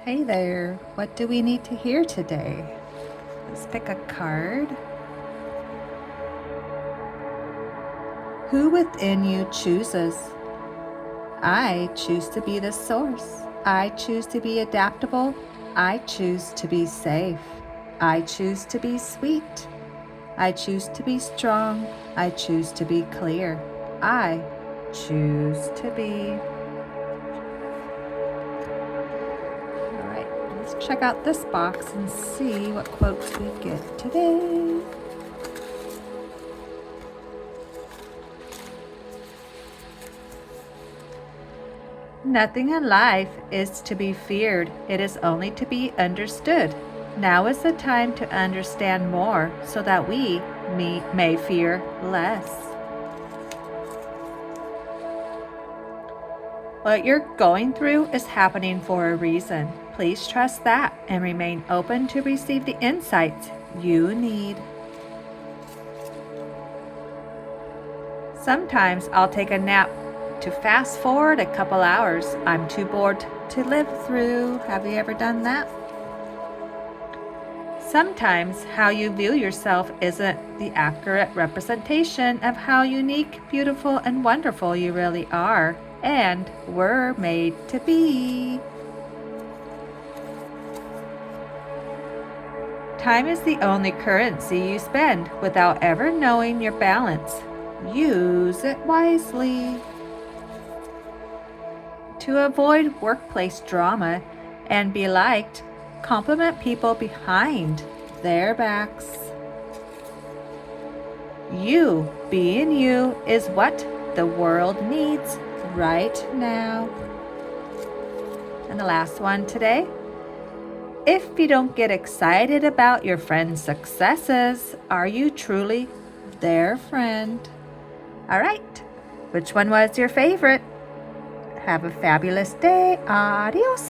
Hey there, what do we need to hear today? Let's pick a card. Who within you chooses? I choose to be the source. I choose to be adaptable. I choose to be safe. I choose to be sweet. I choose to be strong. I choose to be clear. I choose to be. All right, let's check out this box and see what quotes we get today. Nothing in life is to be feared. It is only to be understood. Now is the time to understand more so that we may fear less. What you're going through is happening for a reason. Please trust that and remain open to receive the insights you need. Sometimes I'll take a nap to fast forward a couple hours. I'm too bored to live through. Have you ever done that? Sometimes how you view yourself isn't the accurate representation of how unique, beautiful, and wonderful you really are and were made to be. Time is the only currency you spend without ever knowing your balance. Use it wisely. To avoid workplace drama and be liked, compliment people behind their backs. You being you is what the world needs right now. And the last one today. If you don't get excited about your friend's successes, are you truly their friend? All right, which one was your favorite? Have a fabulous day. Adios.